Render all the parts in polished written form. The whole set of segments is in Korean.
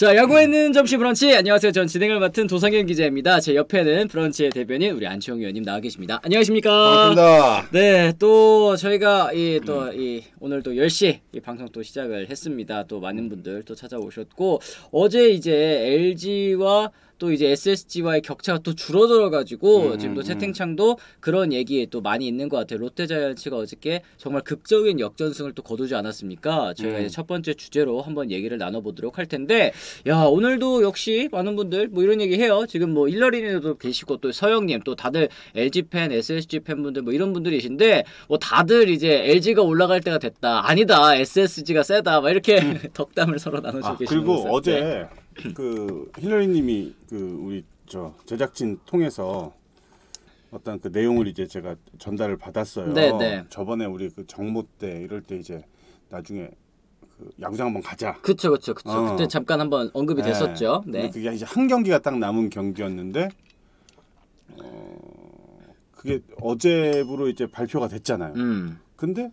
자, 야구에는 점심 브런치. 안녕하세요. 전 진행을 맡은 도상현 기자입니다. 제 옆에는 브런치의 대변인 우리 안치홍 의원님 나와 계십니다. 안녕하십니까? 반갑습니다. 네, 또 저희가 오늘 또 10시 이 방송 또 시작을 했습니다. 또 많은 분들 또 찾아오셨고, 어제 이제 LG와 또 이제 SSG와의 격차가 또 줄어들어가지고 지금 또 채팅창도 그런 얘기 또 많이 있는 것 같아요. 롯데자이언츠가 어저께 정말 극적인 역전승을 또 거두지 않았습니까? 저희가 이제 첫 번째 주제로 한번 얘기를 나눠보도록 할 텐데, 야, 오늘도 역시 많은 분들 뭐 이런 얘기 해요. 지금 뭐 일러리님도 계시고 또 서영님 또 다들 LG 팬, SSG 팬분들 뭐 이런 분들이신데, 뭐 다들 이제 LG가 올라갈 때가 됐다. 아니다, SSG가 세다. 막 이렇게 덕담을 서로 나눠주고 계시는 그리고 모습. 어제 그 힐러리님이 그 우리 저 제작진 통해서 어떤 그 내용을 이제 제가 전달을 받았어요. 네. 저번에 우리 그 정모 때 이럴 때 이제 나중에 그 야구장 한번 가자. 그쵸. 그때 잠깐 한번 언급이 됐었죠. 네. 근데 그게 이제 한 경기가 딱 남은 경기였는데 그게 어제부로 이제 발표가 됐잖아요. 근데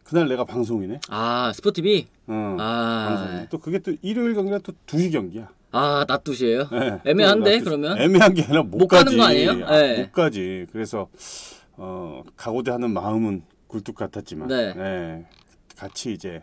그날 내가 방송이네. 아, 스포티비? 방송이네. 또 그게 또 일요일 경기가 또 2시 경기야. 아, 낮 2시예요? 네. 애매한데 그러면? 애매한 게 아니라 못 가는 가지. 거 아니에요? 네. 못 가지. 그래서 가고자 하는 마음은 굴뚝 같았지만 같이 이제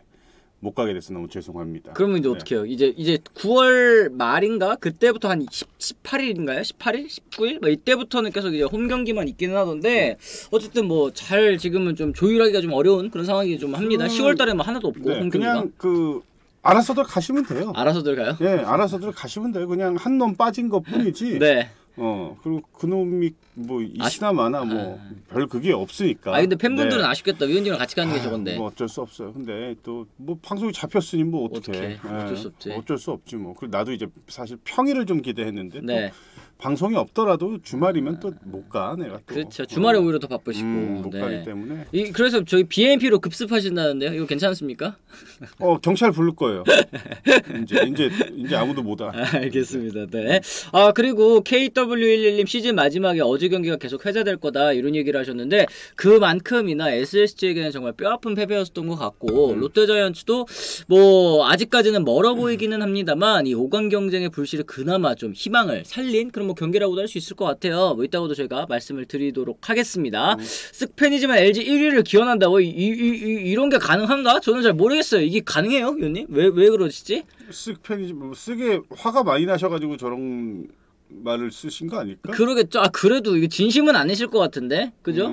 못 가게 돼서 너무 죄송합니다. 그러면 이제 어떻게 해요? 이제 9월 말인가? 그때부터 한 18일인가요? 18일? 19일? 뭐 이때부터는 계속 이제 홈 경기만 있기는 하던데, 어쨌든 뭐 잘 지금은 좀 조율하기가 좀 어려운 그런 상황이 좀 합니다. 10월 달에 뭐 하나도 없고 홈 경기가. 그냥 알아서들 가시면 돼요. 알아서들 가요? 네, 알아서들 가시면 돼요. 그냥 한 놈 빠진 것 뿐이지. 네. 그리고 그 놈이 뭐 있으나 마나 뭐 별 그게 없으니까. 근데 팬분들은 아쉽겠다. 위원님이랑 같이 가는 게 저건데. 뭐 어쩔 수 없어요. 근데 또 뭐 방송이 잡혔으니 뭐 어떡해. 어쩔 수 없지. 어쩔 수 없지 뭐. 그리고 나도 이제 사실 평일을 좀 기대했는데 네. 또 방송이 없더라도 주말이면 또 못 가 내가 또. 그렇죠. 주말에 오히려 더 바쁘시고. 못 가기 때문에. 그래서 저희 BNP로 급습하신다는데요. 이거 괜찮습니까? 경찰 부를 거예요. 이제 아무도 못 와. 알겠습니다. 네. 그리고 KW11님 시즌 마지막에 어제 경기가 계속 회자될 거다 이런 얘기를 하셨는데, 그만큼이나 SSG에게는 정말 뼈아픈 패배였던 것 같고, 롯데자이언츠도 뭐 아직까지는 멀어 보이기는 합니다만 이 5강 경쟁의 불씨를 그나마 좀 희망을 살린 그런 뭐 경기라고도 할 수 있을 것 같아요. 뭐 이따가도 저희가 말씀을 드리도록 하겠습니다. 쓱팬이지만 LG 1위를 기원한다고 이런 게 가능한가? 저는 잘 모르겠어요. 이게 가능해요, 위원님? 왜 그러시지? 쓱팬이지 뭐 쓰게 화가 많이 나셔가지고 저런 말을 쓰신 거 아닐까? 그러겠죠. 그래도 이게 진심은 아니실 것 같은데, 그죠?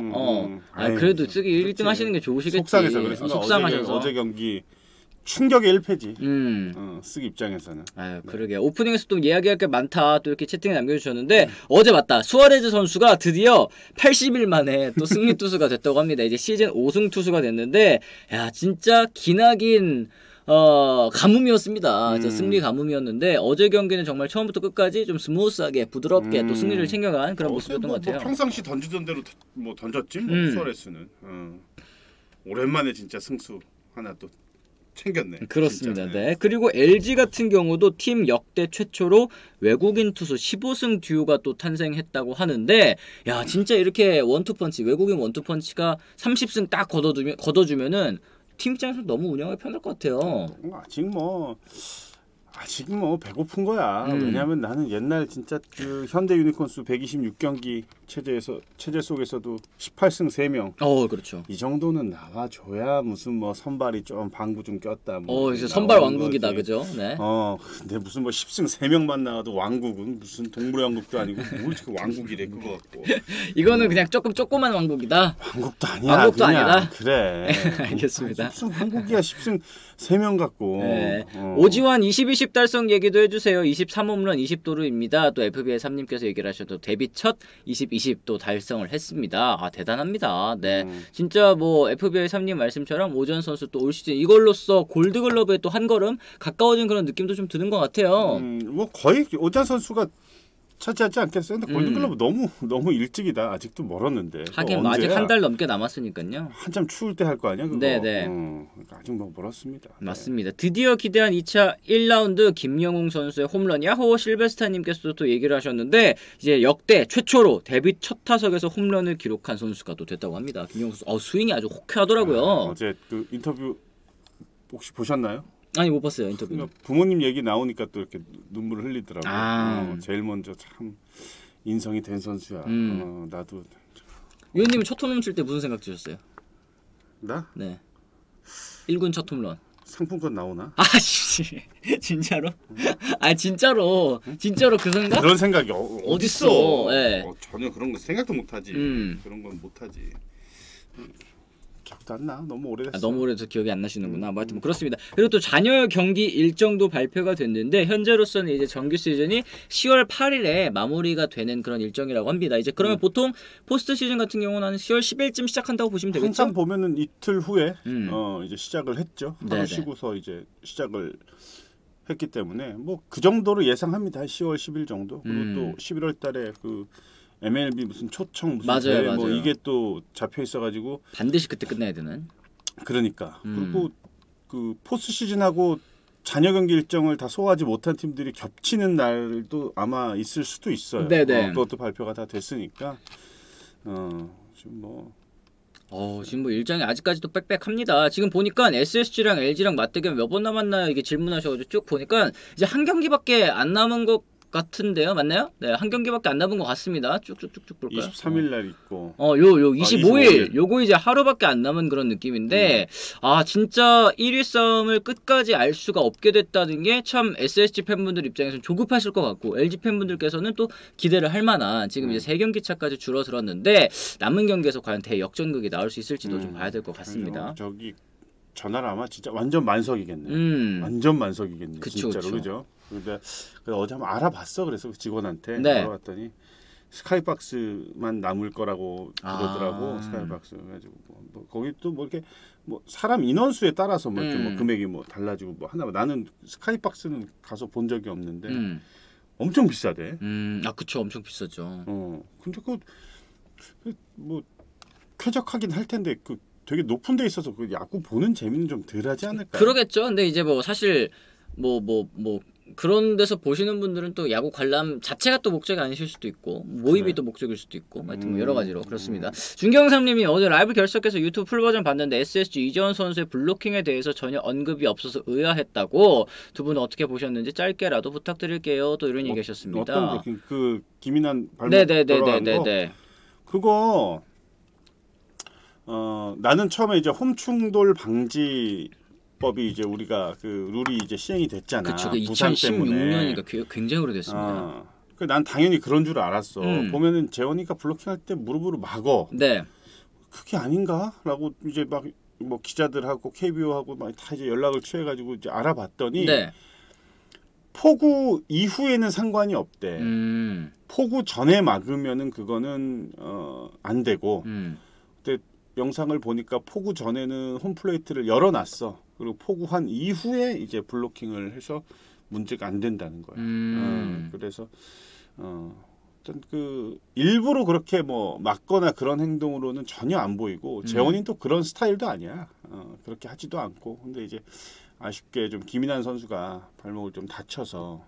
그래도 쓰기 1등 하시는 게 좋으시겠지. 속상해서 그랬습니다. 속상하셔서. 어제 경기 충격의 1패지. 쓰기 입장에서는. 그러게요. 오프닝에서 또 이야기할 게 많다 또 이렇게 채팅에 남겨주셨는데, 어제 맞다. 수아레즈 선수가 드디어 80일 만에 또 승리 투수가 됐다고 합니다. 이제 시즌 5승 투수가 됐는데, 야, 진짜 기나긴 가뭄이었습니다. 승리 가뭄이었는데, 어제 경기는 정말 처음부터 끝까지 좀 스무스하게 부드럽게 또 승리를 챙겨간 그런 모습이었던 것 같아요. 평상시 던지던 대로 뭐 던졌지 수아레스는. 오랜만에 진짜 승수 하나 또 챙겼네. 그렇습니다. 진짜. 네. 그리고 LG 같은 경우도 팀 역대 최초로 외국인 투수 15승 듀오가 또 탄생했다고 하는데, 야, 진짜 이렇게 원투펀치, 외국인 원투펀치가 30승 딱 걷어주면은 팀 입장에서 너무 운영하기 편할 것 같아요. 아직 뭐 배고픈 거야. 왜냐면 나는 옛날 진짜 그 현대 유니콘스 126경기 체제 속에서도 18승 3명. 그렇죠. 이 정도는 나와줘야 무슨 뭐 선발이 좀 방구 좀 꼈다. 이제 선발 왕국이다, 그죠? 네. 근데 무슨 뭐 10승 3명만 나와도 왕국은 무슨 동물의 왕국도 아니고 뭘 이렇게 왕국이래 그거 갖고. 이거는 그냥 조그만 왕국이다. 왕국도 아니야. 왕국도 아니다. 그래. 알겠습니다. 무슨 왕국이야 10승 3명 갖고. 네. 오지환 20-20 달성 얘기도 해주세요. 23홈런 20도루입니다. 또 FB의 3님께서 얘기를 하셔도 데뷔 첫 20-20 또 달성을 했습니다. 대단합니다. 네. 진짜 뭐 FB의 3님 말씀처럼 오지환 선수 또 올 시즌 이걸로써 골드글러브에 또 한 걸음 가까워진 그런 느낌도 좀 드는 것 같아요. 뭐 거의 오지환 선수가 차지하지 않겠어요? 근데 골든글러브 너무 일찍이다. 아직도 멀었는데. 하긴 아직 한 달 넘게 남았으니까요. 한참 추울 때 할 거 아니야 그거. 네네. 그러니까 아직 뭐 멀었습니다. 맞습니다. 드디어 기대한 2차 1라운드 김영웅 선수의 홈런 야호 실베스타님께서도 또 얘기를 하셨는데, 이제 역대 최초로 데뷔 첫 타석에서 홈런을 기록한 선수가 또 됐다고 합니다. 김영웅 선수 스윙이 아주 호쾌하더라고요. 어제 그 인터뷰 혹시 보셨나요? 아니 못 봤어요 인터뷰. 그러니까 부모님 얘기 나오니까 또 이렇게 눈물을 흘리더라고. 제일 먼저 참 인성이 된 선수야. 나도. 위원님은 첫 홈런 칠 때 무슨 생각 드셨어요? 나? 네. 1군 첫 홈런. 상품권 나오나? 아씨 진짜로? 아 진짜로 그 생각? 그런 생각이 어딨어? 네. 전혀 그런 거 생각도 못하지. 그런 건 못하지. 기억도 안 나. 너무 오래됐어. 너무 오래돼서 기억이 안 나시는구나. 뭐 하여튼 뭐 그렇습니다. 그리고 또 잔여 경기 일정도 발표가 됐는데 현재로서는 이제 정규 시즌이 10월 8일에 마무리가 되는 그런 일정이라고 합니다. 이제 그러면 보통 포스트 시즌 같은 경우는 한 10월 10일쯤 시작한다고 보시면 되겠죠? 항상 보면은 이틀 후에 이제 시작을 했죠. 하루 네네. 쉬고서 이제 시작을 했기 때문에 뭐 그 정도로 예상합니다. 10월 10일 정도. 그리고 또 11월 달에 그 MLB 무슨 초청 무슨 맞아요, 대회 뭐 맞아요. 이게 또 잡혀 있어가지고 반드시 그때 끝내야 되는. 그러니까 그리고 그 포스트 시즌하고 잔여 경기 일정을 다 소화하지 못한 팀들이 겹치는 날도 아마 있을 수도 있어요. 네네. 그것도 발표가 다 됐으니까 지금 뭐 지금 뭐 일정이 아직까지도 빽빽합니다. 지금 보니까 SSG랑 LG랑 맞대결 몇 번 남았나요? 이게 질문하셔가지고 쭉 보니까 이제 한 경기밖에 안 남은 것 같은데요, 맞나요? 네, 한 경기밖에 안 남은 것 같습니다. 쭉쭉쭉쭉 볼까요? 23일 날 있고. 요 25일. 요거 이제 하루밖에 안 남은 그런 느낌인데, 진짜 1위 싸움을 끝까지 알 수가 없게 됐다는 게 참 SSG 팬분들 입장에서는 조급하실 것 같고, LG 팬분들께서는 또 기대를 할 만한 지금 이제 3경기 차까지 줄어들었는데, 남은 경기에서 과연 대역전극이 나올 수 있을지도 좀 봐야 될 것 같습니다. 저기 전날 아마 진짜 완전 만석이겠네. 완전 만석이겠네. 그쵸, 진짜로 그쵸. 그죠? 근데 어제 한번 알아봤어. 그래서 직원한테 네. 물어봤더니 스카이박스만 남을 거라고 그러더라고. 아. 스카이박스 가지고 뭐 거기 또 뭐 이렇게 뭐 사람 인원수에 따라서 뭐 이렇게 뭐 금액이 뭐 달라지고 뭐 하나. 나는 스카이박스는 가서 본 적이 없는데 엄청 비싸대. 그쵸. 엄청 비싸죠. 근데 뭐 쾌적하긴 할 텐데 그 되게 높은 데 있어서 그 야구 보는 재미는 좀 덜하지 않을까? 그러겠죠. 근데 이제 뭐 사실 뭐 그런 데서 보시는 분들은 또 야구 관람 자체가 또 목적이 아니실 수도 있고 모임이 그래? 또 목적일 수도 있고 하여튼 뭐 여러 가지로 그렇습니다. 준경삼님이 어제 라이브 결석해서 유튜브 풀버전 봤는데 SSG 이재원 선수의 블로킹에 대해서 전혀 언급이 없어서 의아했다고 두 분은 어떻게 보셨는지 짧게라도 부탁드릴게요. 또 이런 얘기 하셨습니다. 어떤 블로킹? 그 김인환 발목 들어간 거? 그거 나는 처음에 이제 홈충돌 방지법이 이제 우리가 그 룰이 이제 시행이 됐잖아. 그쵸. 그 부산 때문에. 2016년이니까 굉장히 오래됐습니다. 난 당연히 그런 줄 알았어. 보면은 재원이가 블로킹할 때 무릎으로 막어. 네. 그게 아닌가라고 이제 막 뭐 기자들하고 KBO하고 막 다 이제 연락을 취해가지고 이제 알아봤더니 네. 포구 이후에는 상관이 없대. 포구 전에 막으면은 그거는 안 되고. 근데 영상을 보니까 포구 전에는 홈플레이트를 열어놨어. 그리고 포구한 이후에 이제 블로킹을 해서 문제가 안 된다는 거야. 그래서 어떤 그 일부러 그렇게 뭐 막거나 그런 행동으로는 전혀 안 보이고 재원이는 또 그런 스타일도 아니야. 그렇게 하지도 않고. 근데 이제 아쉽게 좀 김인환 선수가 발목을 좀 다쳐서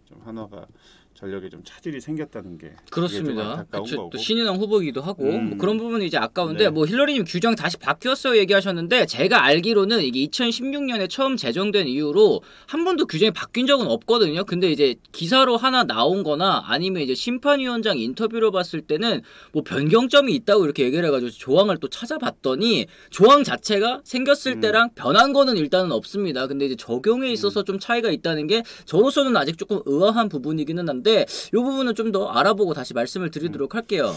좀 한화가 전력에 좀 차질이 생겼다는 게 그렇습니다. 그쵸, 또 신인왕 후보이기도 하고 뭐 그런 부분이 이제 아까운데 네. 뭐 힐러리님 규정 다시 바뀌었어요 얘기하셨는데 제가 알기로는 이게 2016년에 처음 제정된 이후로 한 번도 규정이 바뀐 적은 없거든요. 근데 이제 기사로 하나 나온거나 아니면 이제 심판위원장 인터뷰로 봤을 때는 뭐 변경점이 있다고 이렇게 얘기를 해가지고 조항을 또 찾아봤더니 조항 자체가 생겼을 때랑 변한 거는 일단은 없습니다. 근데 이제 적용에 있어서 좀 차이가 있다는 게 저로서는 아직 조금 의아한 부분이기는 한데. 이 부분은 좀 더 알아보고 다시 말씀을 드리도록 할게요.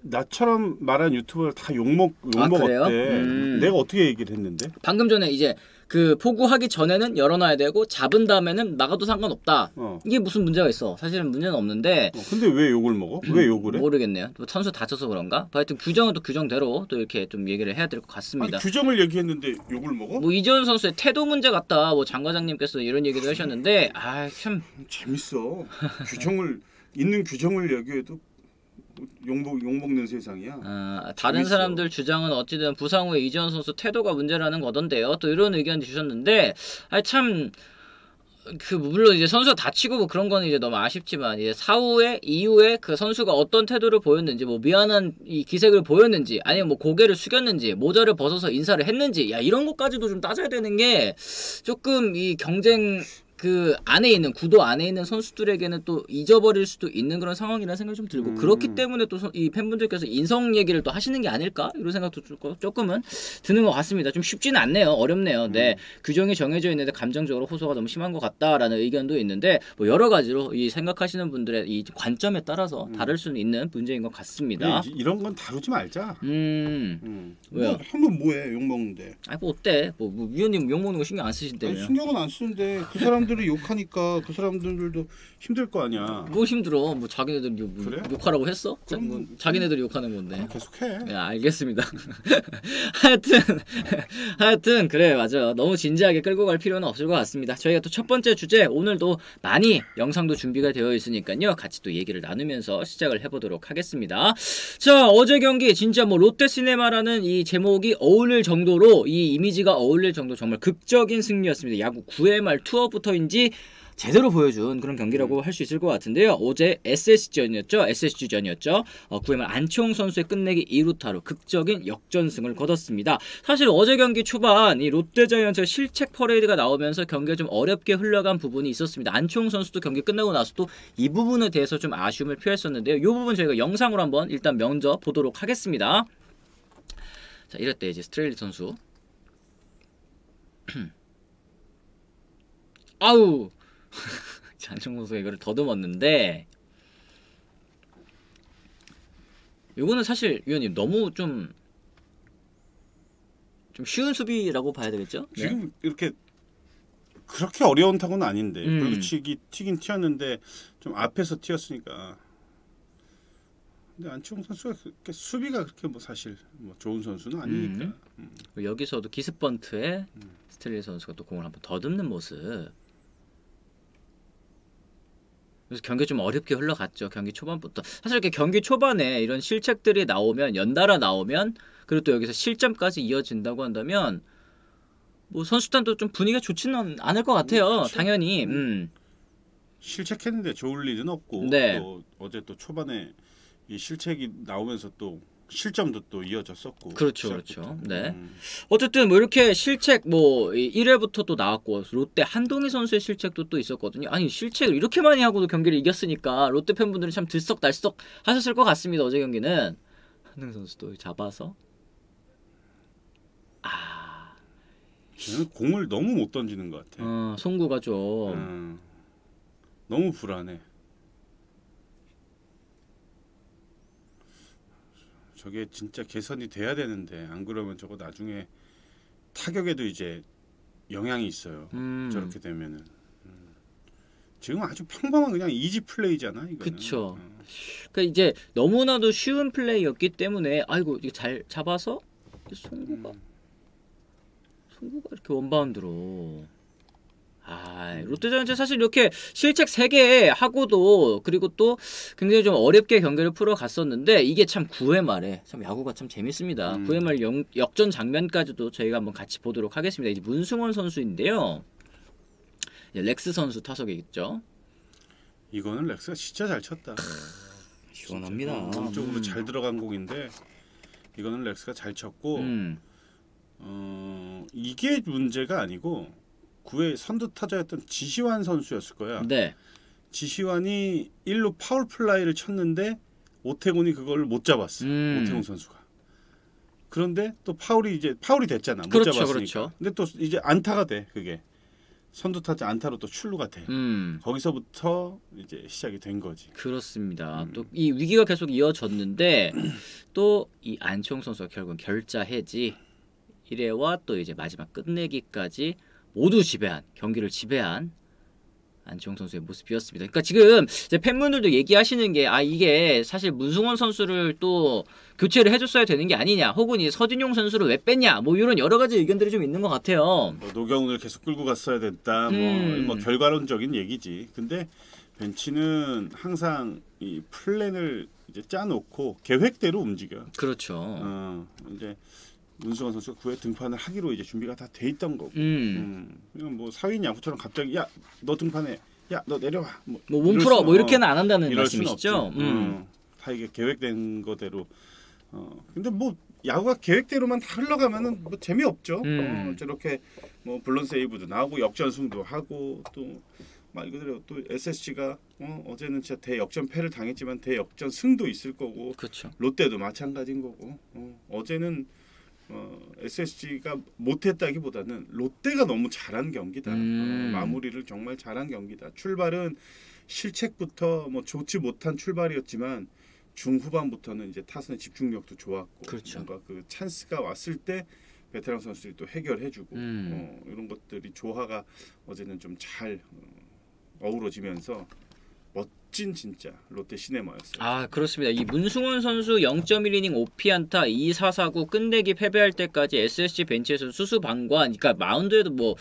나처럼 말한 유튜버를 다 그래요? 욕먹었대. 내가 어떻게 얘기를 했는데? 방금 전에 이제 그 포구하기 전에는 열어놔야 되고 잡은 다음에는 나가도 상관없다. 이게 무슨 문제가 있어? 사실은 문제는 없는데. 근데 왜 욕을 먹어? 왜 욕을 해? 모르겠네요. 또 선수 다쳐서 그런가? 하여튼 규정은 또 규정대로 또 이렇게 좀 얘기를 해야 될 것 같습니다. 아니, 규정을 얘기했는데 욕을 먹어? 뭐 이재원 선수의 태도 문제 같다. 뭐 장 과장님께서 이런 얘기도 하셨는데 참 재밌어. 있는 규정을 얘기해도 욕먹는 세상이야. 다른 재밌어. 사람들 주장은 어찌든 부상 후에 이재원 선수 태도가 문제라는 거던데요. 또 이런 의견 주셨는데 참 그 물론 이제 선수가 다치고 뭐 그런 거는 이제 너무 아쉽지만 이제 사후에 이후에 그 선수가 어떤 태도를 보였는지 뭐 미안한 이 기색을 보였는지 아니면 뭐 고개를 숙였는지 모자를 벗어서 인사를 했는지 야 이런 것까지도 좀 따져야 되는 게 조금 이 경쟁 그 안에 있는 구도 안에 있는 선수들에게는 또 잊어버릴 수도 있는 그런 상황이라는 생각이 좀 들고 그렇기 때문에 또 이 팬분들께서 인성 얘기를 또 하시는 게 아닐까 이런 생각도 조금은 드는 것 같습니다. 좀 쉽지는 않네요. 어렵네요. 네, 규정이 정해져 있는데 감정적으로 호소가 너무 심한 것 같다라는 의견도 있는데 뭐 여러 가지로 이 생각하시는 분들의 이 관점에 따라서 다를 수는 있는 문제인 것 같습니다. 이런 건 다루지 말자. 왜요? 하면 뭐해 욕 먹는데. 아니 뭐 어때? 뭐 위원님 욕 먹는 거 신경 안 쓰신다며? 아니, 신경은 안 쓰는데 그 사람들이 욕하니까 그 사람들도 힘들 거 아니야. 뭐 힘들어? 뭐 자기네들이 그래? 욕하라고 했어? 그럼 뭐 자기네들이 욕하는 건데. 계속해. 네, 알겠습니다. 하여튼 그래 맞아. 너무 진지하게 끌고 갈 필요는 없을 것 같습니다. 저희가 또 첫 번째 주제 오늘도 많이 영상도 준비가 되어 있으니까요. 같이 또 얘기를 나누면서 시작을 해보도록 하겠습니다. 자 어제 경기 진짜 뭐 롯데시네마라는 이 제목이 어울릴 정도로 이 이미지가 어울릴 정도 정말 극적인 승리였습니다. 야구 9회 말 투어부터인지 제대로 보여준 그런 경기라고 할 수 있을 것 같은데요. 어제 SSG전이었죠. 9회 말 안치홍 선수의 끝내기 2루타로 극적인 역전승을 거뒀습니다. 사실 어제 경기 초반 이 롯데자이언츠의 실책 퍼레이드가 나오면서 경기가 좀 어렵게 흘러간 부분이 있었습니다. 안치홍 선수도 경기 끝나고 나서도 이 부분에 대해서 좀 아쉬움을 표했었는데요. 이 부분 저희가 영상으로 한번 일단 먼저 보도록 하겠습니다. 자, 이럴 때 이제 스트레일리 선수 아우 안치홍 선수가 이거를 더듬었는데 이거는 사실 위원님 너무 좀 쉬운 수비라고 봐야 되겠죠? 지금 네. 이렇게 그렇게 어려운 타구는 아닌데 불규칙이 튀긴 튀었는데 좀 앞에서 튀었으니까. 근데 안치홍 선수가 그렇게 수비가 그렇게 뭐 사실 뭐 좋은 선수는 아니니까. 여기서도 기습번트에 스트레일리 선수가 또 공을 한번 더듬는 모습. 그래서 경기 좀 어렵게 흘러갔죠. 경기 초반부터. 사실 이렇게 경기 초반에 이런 실책들이 나오면 연달아 나오면 그리고 또 여기서 실점까지 이어진다고 한다면 뭐 선수단도 좀 분위기가 좋지는 않을 것 같아요. 그렇죠. 당연히. 실책했는데 좋을 일은 없고 네. 또 어제 또 초반에 이 실책이 나오면서 또 실점도 또 이어졌었고. 그렇죠, 시작부터. 그렇죠. 네. 어쨌든 뭐 이렇게 실책 뭐 1회부터 또 나왔고 롯데 한동희 선수의 실책도 또 있었거든요. 아니 실책을 이렇게 많이 하고도 경기를 이겼으니까 롯데 팬분들은 참 들썩날썩 하셨을 것 같습니다. 어제 경기는 한동희 선수도 잡아서 저는 공을 너무 못 던지는 것 같아. 송구가 좀 너무 불안해. 저게 진짜 개선이 돼야 되는데 안 그러면 저거 나중에 타격에도 이제 영향이 있어요. 저렇게 되면은 지금 아주 평범한 그냥 이지 플레이잖아 이거는. 그쵸. 그러니까 이제 너무나도 쉬운 플레이였기 때문에 아이고 이게 잘 잡아서 송구가 이렇게 원바운드로. 롯데자이언츠 사실 이렇게 실책 3개 하고도 그리고 또 굉장히 좀 어렵게 경기를 풀어갔었는데 이게 참 9회 말에 참 야구가 참 재밌습니다. 9회 말 역전 장면까지도 저희가 한번 같이 보도록 하겠습니다. 이제 문승원 선수인데요. 이제 렉스 선수 타석에 있죠. 이거는 렉스가 진짜 잘 쳤다. 시원합니다. 쪽으로 잘 들어간 공인데 이거는 렉스가 잘 쳤고 이게 문제가 아니고 9회 선두 타자였던 지시환 선수였을 거야. 네. 지시환이 1루 파울 플라이를 쳤는데 오태곤이 그걸 못 잡았어. 오태곤 선수가. 그런데 또 파울이 됐잖아. 못 그렇죠, 잡았으니까. 그렇죠. 근데 또 이제 안타가 돼. 그게. 선두 타자 안타로 또 출루가 돼. 거기서부터 이제 시작이 된 거지. 그렇습니다. 또 이 위기가 계속 이어졌는데 또 이 안치홍 선수가 결국 결자 해지 1회와 또 이제 마지막 끝내기까지 모두 경기를 지배한 안치홍 선수의 모습이었습니다. 그러니까 지금 이제 팬분들도 얘기하시는 게 이게 사실 문승원 선수를 또 교체를 해줬어야 되는 게 아니냐, 혹은 이 서진용 선수를 왜 뺐냐, 뭐 이런 여러 가지 의견들이 좀 있는 것 같아요. 노경훈을 계속 끌고 갔어야 됐다. 뭐 결과론적인 얘기지. 근데 벤치는 항상 이 플랜을 이제 짜놓고 계획대로 움직여. 그렇죠. 이제 문승원 선수가 9회 등판을 하기로 이제 준비가 다 돼 있던 거고. 그냥 뭐 사위인 양후처럼 갑자기 야 너 등판해, 야 너 내려와, 뭐 몸 풀어, 뭐 이렇게는 안 한다는 이럴 수는 말씀이시죠? 없지. 다 이게 계획된 거대로. 근데 뭐 야구가 계획대로만 다 흘러가면은 뭐 재미없죠. 저렇게 뭐 블론 세이브도 나오고 역전승도 하고 또 말 그대로 또 SSG가 어제는 진짜 대역전패를 당했지만 대역전승도 있을 거고. 그렇죠. 롯데도 마찬가지인 거고. 어제는 SSG가 못했다기보다는 롯데가 너무 잘한 경기다. 마무리를 정말 잘한 경기다. 출발은 실책부터 뭐 좋지 못한 출발이었지만 중후반부터는 이제 타선의 집중력도 좋았고, 그렇죠. 뭔가 그 찬스가 왔을 때 베테랑 선수들이 또 해결해주고 이런 것들이 조화가 어제는 좀 잘 어우러지면서 멋진 진짜 롯데 시네마였어요. 아 그렇습니다. 이 문승원 선수 0.1이닝 5피안타 2-4-4-9 끝내기 패배할 때까지 SSG 벤치에서 수수방관, 그러니까 마운드에도 뭐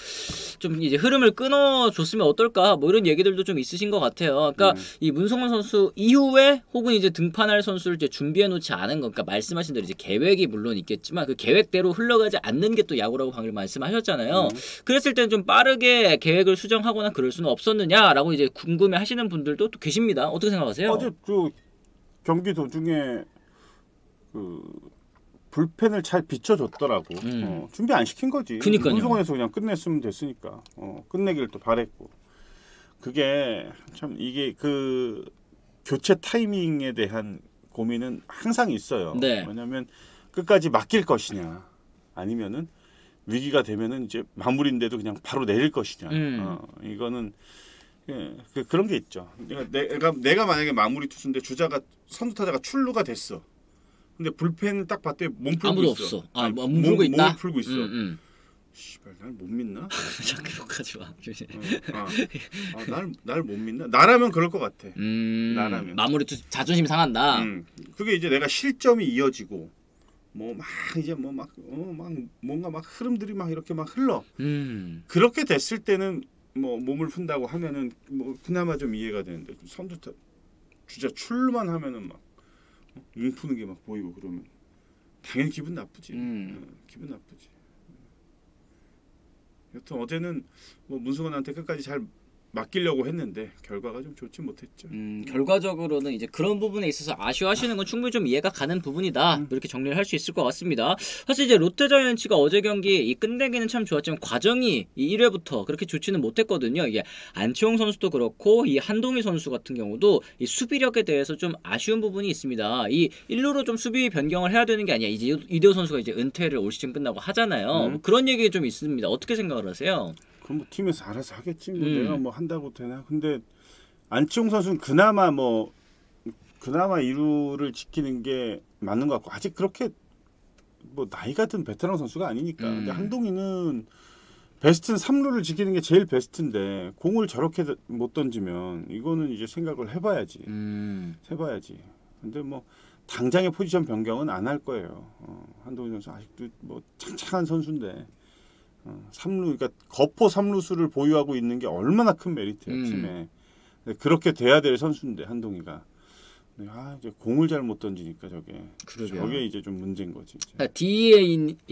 좀 이제 흐름을 끊어줬으면 어떨까 뭐 이런 얘기들도 좀 있으신 것 같아요. 그러니까 이 문승원 선수 이후에 혹은 이제 등판할 선수를 이제 준비해 놓지 않은 거, 그러니까 말씀하신 대로 이제 계획이 물론 있겠지만 그 계획대로 흘러가지 않는 게 또 야구라고 방금 말씀하셨잖아요. 그랬을 때는 좀 빠르게 계획을 수정하거나 그럴 수는 없었느냐라고 이제 궁금해하시는 분들도 또 계십니다. 어떻게 생각하세요? 어제 저 경기 도중에 그 불펜을 잘 비춰줬더라고. 준비 안 시킨 거지. 그니까요. 문승원에서 그냥 끝냈으면 됐으니까. 끝내기를 또 바랬고. 그게 참 이게 그 교체 타이밍에 대한 고민은 항상 있어요. 네. 왜냐하면 끝까지 맡길 것이냐, 아니면은 위기가 되면은 이제 마무리인데도 그냥 바로 내릴 것이냐. 이거는 그런 게 있죠. 내가 만약에 마무리 투수인데 주자가 선두 타자가 출루가 됐어. 근데 불펜을 딱 봤더니 몸 풀고 아무도 있어. 없어. 아, 몸 풀고 있다. 몸을 풀고 있어. 씨발, 날 못 믿나? 자꾸 욕하지 마. 날 못 믿나? 나라면 그럴 것 같아. 나라면. 마무리 자존심 상한다. 그게 이제 내가 실점이 이어지고 뭐 막 이제 뭐 막 뭔가 막 흐름들이 막 이렇게 막 흘러. 그렇게 됐을 때는 뭐 몸을 푼다고 하면은 뭐 그나마 좀 이해가 되는데 선두타 주자 출루만 하면은 막 몸 푸는 게 막 보이고 그러면 당연히 기분 나쁘지. 기분 나쁘지. 여튼 어제는 뭐 문승원한테 끝까지 잘 맡기려고 했는데 결과가 좀 좋지 못했죠. 결과적으로는 이제 그런 부분에 있어서 아쉬워하시는 건 충분히 좀 이해가 가는 부분이다. 이렇게 정리를 할 수 있을 것 같습니다. 사실 이제 롯데자이언츠가 어제 경기 이 끝내기는 참 좋았지만 과정이 이 1회부터 그렇게 좋지는 못했거든요. 이게 안치홍 선수도 그렇고 이 한동희 선수 같은 경우도 이 수비력에 대해서 좀 아쉬운 부분이 있습니다. 이 1루로 좀 수비 변경을 해야 되는 게 아니야. 이제 이대호 선수가 이제 은퇴를 올 시즌 끝나고 하잖아요. 뭐 그런 얘기 좀 있습니다. 어떻게 생각을 하세요? 그럼 뭐 팀에서 알아서 하겠지. 뭐 내가 뭐 한다고 되나? 근데 안치홍 선수는 그나마 2루를 지키는 게 맞는 것 같고 아직 그렇게 뭐 나이가 든 베테랑 선수가 아니니까. 근데 한동희는 베스트는 3루를 지키는 게 제일 베스트인데 공을 저렇게 못 던지면 이거는 이제 생각을 해봐야지. 해봐야지. 근데 뭐 당장의 포지션 변경은 안 할 거예요. 한동희 선수 아직도 뭐 창창한 선수인데. 3루, 그러니까 거포 3루수를 보유하고 있는 게 얼마나 큰 메리트야 팀에. 그렇게 돼야 될 선수인데 한동희가. 이제 공을 잘 못 던지니까 저게 이제 좀 문제인 거지. 이제.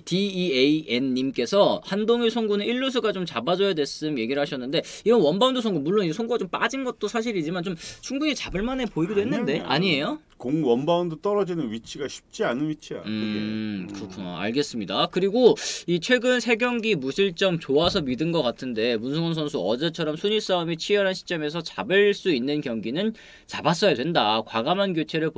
DEAN님께서 한동희 송구는 1루수가 좀 잡아줘야 됐음 얘기를 하셨는데 이런 원바운드 송구 물론 이 송구가 좀 빠진 것도 사실이지만 좀 충분히 잡을만해 보이기도 했는데 아니에요? 공 원바운드 떨어지는 위치가 쉽지 않은 위치야. 그게. 그렇구나. 알겠습니다. 그리고 이 최근 3경기 무실점 좋아서 믿은 것 같은데 문승원 선수 어제처럼 순위 싸움이 치열한 시점에서 잡을 수 있는 경기는 잡았어야 된다. 과감한 교체를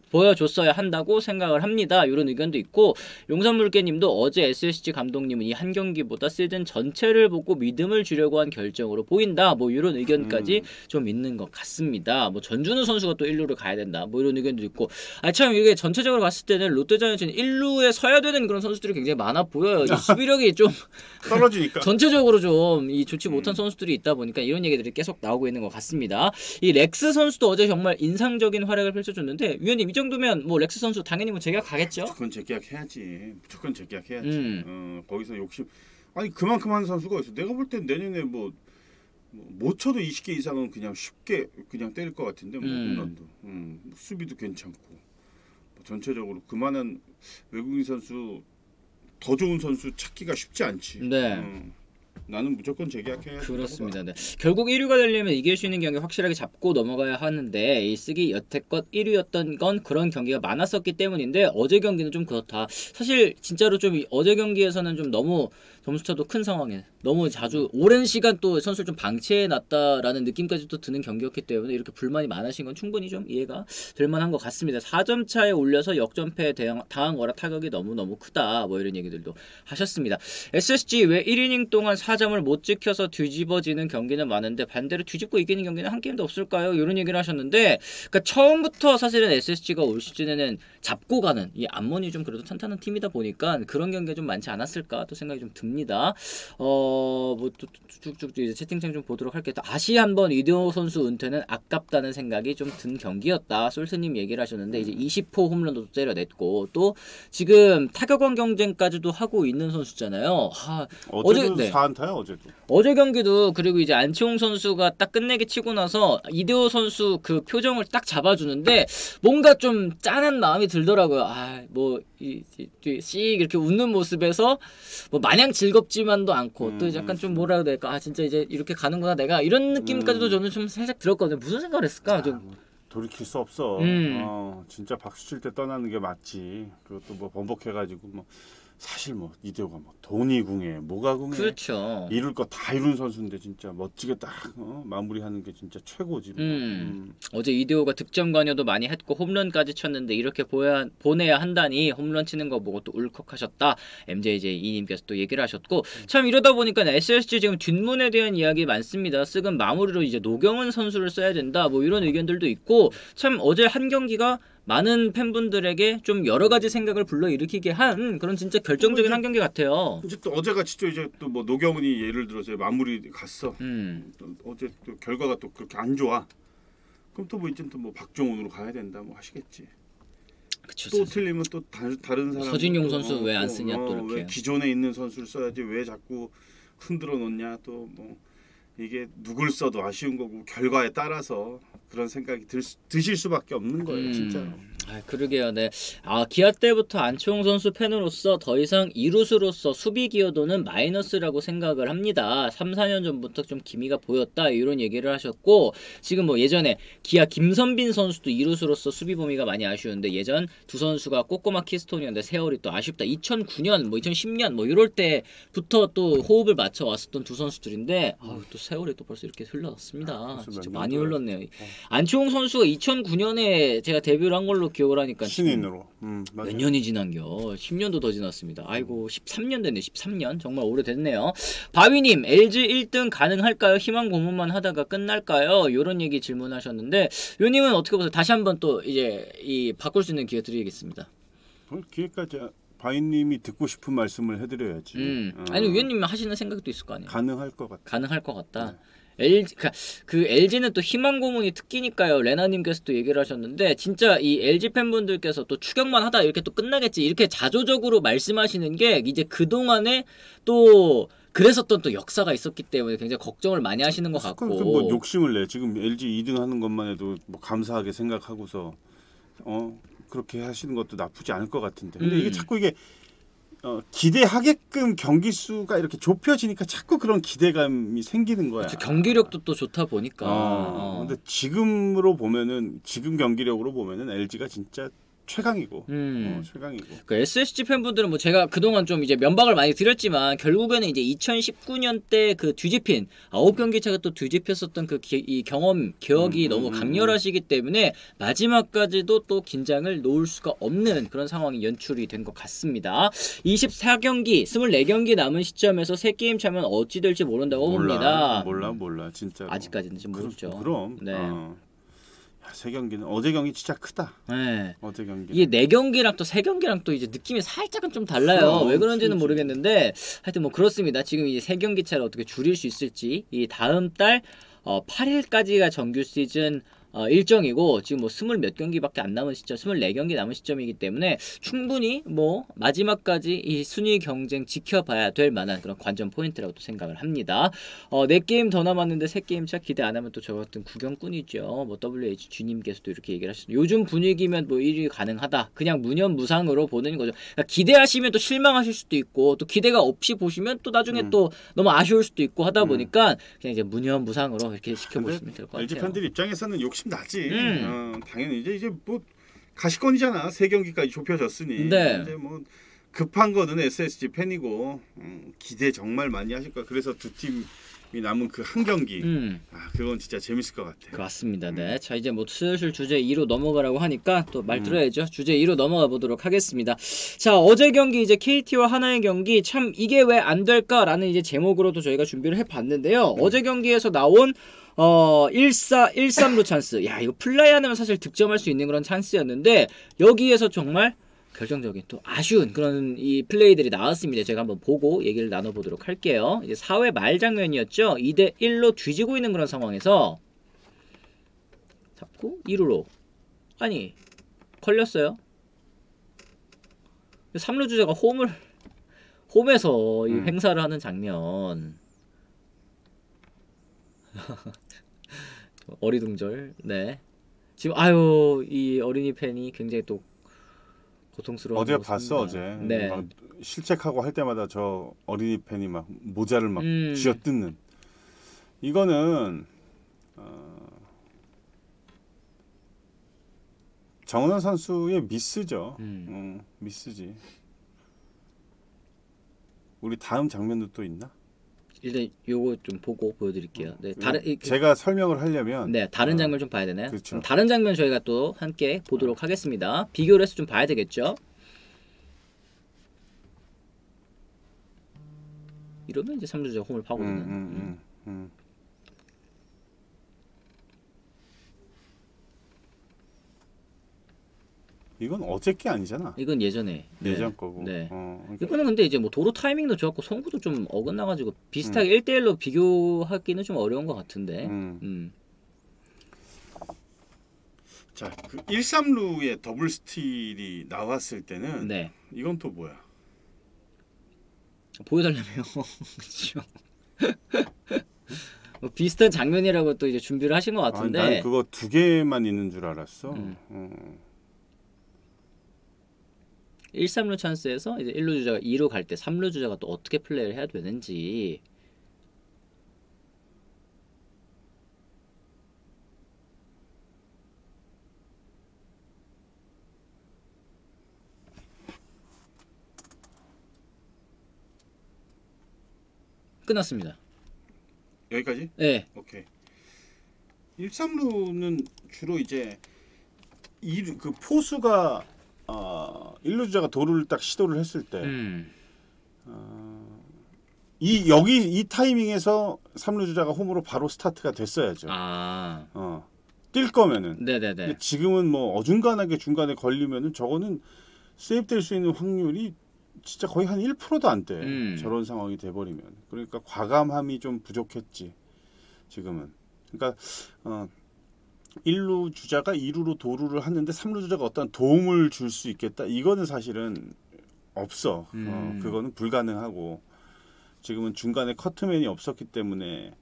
보여줬어야 한다고 생각을 합니다. 이런 의견도 있고 용산물개님도 어제 SSG 감독님은 이 한 경기보다 시즌 전체를 보고 믿음을 주려고 한 결정으로 보인다. 뭐 이런 의견까지 좀 있는 것 같습니다. 뭐 전준우 선수가 또 1루를 가야 된다. 뭐 이런 의견도 있고 참 이게 전체적으로 봤을 때는 롯데자이언츠는 1루에 서야 되는 그런 선수들이 굉장히 많아 보여요. 이 수비력이 좀 떨어지니까 전체적으로 좀 이 좋지 못한 선수들이 있다 보니까 이런 얘기들이 계속 나오고 있는 것 같습니다. 이 렉스 선수도 어제 정말 인상적인 활약을 펼쳐줬는데 위원님 이 정도면 뭐 렉스 선수 당연히 뭐 재계약 가겠죠? 무조건 재계약해야지. 무조건 재계약해야지. 거기서 욕심 아니 그만큼 하는 선수가 있어. 내가 볼 땐 내년에 못 쳐도 20개 이상은 그냥 쉽게 그냥 때릴 것 같은데 뭐 홈런도 수비도 괜찮고 전체적으로 그만한 외국인 선수 더 좋은 선수 찾기가 쉽지 않지. 네. 나는 무조건 재계약해야 그렇습니다. 네. 결국 1위가 되려면 이길 수 있는 경기 확실하게 잡고 넘어가야 하는데 이 쓰기 여태껏 1위였던 건 그런 경기가 많았었기 때문인데 어제 경기는 좀 그렇다. 사실 진짜로 좀 어제 경기에서는 좀 너무 점수차도 큰 상황에 너무 자주 오랜 시간 또 선수를 좀 방치해놨다라는 느낌까지 또 드는 경기였기 때문에 이렇게 불만이 많으신 건 충분히 좀 이해가 될 만한 것 같습니다. 4점 차에 올려서 역전패에 당한 거라 타격이 너무너무 크다. 뭐 이런 얘기들도 하셨습니다. SSG 왜 1이닝 동안 4점을 못 지켜서 뒤집어지는 경기는 많은데 반대로 뒤집고 이기는 경기는 한 게임도 없을까요? 이런 얘기를 하셨는데 그러니까 처음부터 사실은 SSG가 올 시즌에는 잡고 가는 이 안문이 좀 그래도 탄탄한 팀이다 보니까 그런 경기가 좀 많지 않았을까 또 생각이 좀 듭니다. 뭐 쭉쭉 이제 채팅창 좀 보도록 할게요. 다시 한번 이대호 선수 은퇴는 아깝다는 생각이 좀 든 경기였다. 솔스님 얘기를 하셨는데 이제 20호 홈런도 때려냈고 또 지금 타격왕 경쟁까지도 하고 있는 선수잖아요. 어제도 네. 4안타야 어제도. 어제 경기도 그리고 이제 안치홍 선수가 딱 끝내기 치고 나서 이대호 선수 그 표정을 딱 잡아주는데 뭔가 좀 짠한 마음이 들더라고요. 씩 이렇게 웃는 모습에서 뭐 마냥 즐겁지만도 않고 또 약간 좀 뭐라 해야 될까 진짜 이제 이렇게 가는구나 내가 이런 느낌까지도 저는 좀 살짝 들었거든요. 무슨 생각을 했을까? 좀 돌이킬 수 없어. 진짜 박수 칠 때 떠나는 게 맞지. 그것도 뭐 번복해가지고 뭐 사실 뭐 이대호가 뭐 돈이 궁해 뭐가 궁해. 그렇죠. 이룰 거 다 이룬 선수인데 진짜 멋지게 딱 마무리하는 게 진짜 최고지. 어제 이대호가 득점 관여도 많이 했고 홈런까지 쳤는데 이렇게 보내야 한다니 홈런 치는 거 보고 또 울컥하셨다. MJJ2님께서 또 얘기를 하셨고 참 이러다 보니까 SSG 지금 뒷문에 대한 이야기 많습니다. 쓰금 마무리로 이제 노경은 선수를 써야 된다. 뭐 이런 의견들도 있고 참 어제 한 경기가 많은 팬분들에게 좀 여러 가지 생각을 불러일으키게 한 그런 진짜 결정적인 한 경기 같아요. 이제 또 어제 같이 또 이제 또 뭐 노경은이 예를 들어서 마무리 갔어. 또 어제 또 결과가 또 그렇게 안 좋아. 그럼 또 뭐 이제 또 뭐 박종훈으로 가야 된다 뭐 하시겠지. 그쵸, 또 틀리면 또 다른 사람. 서진용 선수 왜 안 쓰냐 또 이렇게. 왜 기존에 있는 선수를 써야지 왜 자꾸 흔들어 놓냐 또 뭐 이게 누굴 써도 아쉬운 거고 결과에 따라서 그런 생각이 드실 수밖에 없는 거예요, 진짜로. 그러게요, 네. 기아 때부터 안치홍 선수 팬으로서 더 이상 이루수로서 수비 기여도는 마이너스라고 생각을 합니다. 3, 4년 전부터 좀 기미가 보였다 이런 얘기를 하셨고 지금 뭐 예전에 기아 김선빈 선수도 이루수로서 수비 범위가 많이 아쉬운데 예전 두 선수가 꼬꼬마 키스톤이었는데 세월이 또 아쉽다. 2009년, 뭐 2010년 뭐 이럴 때부터 또 호흡을 맞춰 왔었던 두 선수들인데 또 세월이 또 벌써 이렇게 흘러갔습니다. 진짜 많이 흘렀네요. 안치홍 선수가 2009년에 제가 데뷔를 한 걸로 기억을 하니까 신인으로 몇 년이 지난겨 10년도 더 지났습니다. 아이고 13년 됐네. 13년 정말 오래됐네요. 바위님 LG 1등 가능할까요? 희망 고문만 하다가 끝날까요? 이런 얘기 질문하셨는데 요님은 어떻게 보세요? 다시 한번 또 이제 이 바꿀 수 있는 기회 드리겠습니다. 기회까지 바위님이 듣고 싶은 말씀을 해드려야지. 아니 위원님 하시는 생각도 있을 거 아니에요. 가능할 것 같다. 가능할 것 같다. 네. LG는 또 희망 고문이 특기니까요. 레나님께서 또 얘기를 하셨는데 진짜 이 LG 팬분들께서 또 추격만 하다 이렇게 또 끝나겠지 이렇게 자조적으로 말씀하시는 게 이제 그 동안에 또 그랬었던 또 역사가 있었기 때문에 굉장히 걱정을 많이 하시는 것 같고. 뭐 욕심을 내. 지금 LG 2등 하는 것만 해도 뭐 감사하게 생각하고서 그렇게 하시는 것도 나쁘지 않을 것 같은데. 근데 이게 자꾸 이게 기대하게끔 경기 수가 이렇게 좁혀지니까 자꾸 그런 기대감이 생기는 거야. 그렇죠. 경기력도 또 좋다 보니까. 근데 지금 경기력으로 보면은 LG가 진짜 최강이고. 최강이고. 그 SSG 팬분들은 뭐 제가 그동안 좀 이제 면박을 많이 드렸지만 결국에는 이제 2019년 때 그 뒤집힌 9경기 차가 또 뒤집혔었던 이 기억이 너무 강렬하시기 때문에 마지막까지도 또 긴장을 놓을 수가 없는 그런 상황이 연출이 된 것 같습니다. 24경기, 24경기 남은 시점에서 3게임 차면 어찌 될지 모른다고 봅니다. 몰라 진짜. 아직까지는 지금 모르죠. 그럼. 네. 세 경기는 어제 경기 진짜 크다. 네. 어제 경기. 이게 4경기랑 또 3경기랑 또 이제 느낌이 살짝은 좀 달라요. 왜 그런지는 모르겠는데 하여튼 뭐 그렇습니다. 지금 이제 3경기 차를 어떻게 줄일 수 있을지 이 다음 달 8일까지가 정규 시즌 일정이고 지금 뭐 20 몇 경기밖에 안 남은 시점, 24경기 남은 시점이기 때문에 충분히 뭐 마지막까지 이 순위 경쟁 지켜봐야 될 만한 그런 관전 포인트라고 또 생각을 합니다. 4게임 더 남았는데 3게임 차 기대 안 하면 또 저 같은 구경꾼이죠. 뭐 WH 주님께서도 이렇게 얘기를 하셨어요. 요즘 분위기면 뭐 1위 가능하다. 그냥 무념무상으로 보는 거죠. 그러니까 기대하시면 또 실망하실 수도 있고 또 기대가 없이 보시면 또 나중에 또 너무 아쉬울 수도 있고 하다 보니까 그냥 이제 무념무상으로 이렇게 지켜보시면 될 것 같아요. LG 팬들 입장에서는 욕심 나지. 당연히 이제 뭐 가시권이잖아. 3경기까지 좁혀졌으니. 네. 이제 뭐 급한 거는 SSG 팬이고 기대 정말 많이 하실 거야. 그래서 두 팀이 남은 그 한 경기. 그건 진짜 재밌을 것 같아요. 맞습니다. 네. 자, 이제 뭐 슬슬 주제 2로 넘어가라고 하니까 또 말 들어야죠. 주제 2로 넘어가 보도록 하겠습니다. 자, 어제 경기 이제 KT와 하나의 경기 참 이게 왜 안 될까라는 이제 제목으로도 저희가 준비를 해 봤는데요. 어제 경기에서 나온 1-3루 찬스. 야, 이거 플라이 안 하면 사실 득점할 수 있는 그런 찬스였는데 여기에서 정말 결정적인 또 아쉬운 그런 이 플레이들이 나왔습니다. 제가 한번 보고 얘기를 나눠보도록 할게요. 이제 4회 말 장면이었죠. 2대1로 뒤지고 있는 그런 상황에서 잡고 2루로 아니 걸렸어요. 3루 주자가 홈에서 이 행사를 하는 장면. 어리둥절. 네. 지금 이 어린이 팬이 굉장히 또 고통스러운 어제 모습입니다. 봤어 어제. 네. 막 실책하고 할 때마다 저 어린이 팬이 막 모자를 막 쥐어뜯는. 이거는 정은원 선수의 미스죠. 미스지. 우리 다음 장면도 또 있나? 일단 요거 좀 보고 보여드릴게요. 네, 제가 설명을 하려면 다른 장면 좀 봐야 되나요? 그렇죠. 다른 장면 저희가 또 함께 보도록 하겠습니다. 비교를 해서 좀 봐야 되겠죠? 이러면 이제 3루자 홈을 파고드는. 이건 어제 게 아니잖아. 이건 예전 거고. 네. 그러니까. 이거는 근데 이제 뭐 도로 타이밍도 좋았고 송구도 좀 어긋나가지고 비슷하게 1대1로 비교하기는 좀 어려운 것 같은데. 자, 그 1-3루의 더블 스틸이 나왔을 때는 네. 이건 또 뭐야? 보여달라며. 그렇죠. 뭐 비슷한 장면이라고 또 이제 준비를 하신 것 같은데. 난 그거 2개만 있는 줄 알았어. 1-3루 찬스에서 이제 1루 주자가 2루 갈 때 3루 주자가 또 어떻게 플레이를 해야 되는지. 끝났습니다. 여기까지? 네. 오케이. 1-3루는 주로 이제 그 포수가 1루 주자가 도루를 딱 시도를 했을 때 이 타이밍에서 3루 주자가 홈으로 바로 스타트가 됐어야죠. 뛸 거면은. 네네네. 근데 지금은 뭐 어중간하게 중간에 걸리면은 저거는 세이브될 수 있는 확률이 진짜 거의 한 1%도 안 돼. 저런 상황이 돼버리면. 그러니까 과감함이 좀 부족했지. 지금은. 그러니까 1루 주자가 2루로 도루를 하는데 3루 주자가 어떤 도움을 줄 수 있겠다. 이거는 사실은 없어. 그거는 불가능하고 지금은 중간에 커트맨이 없었기 때문에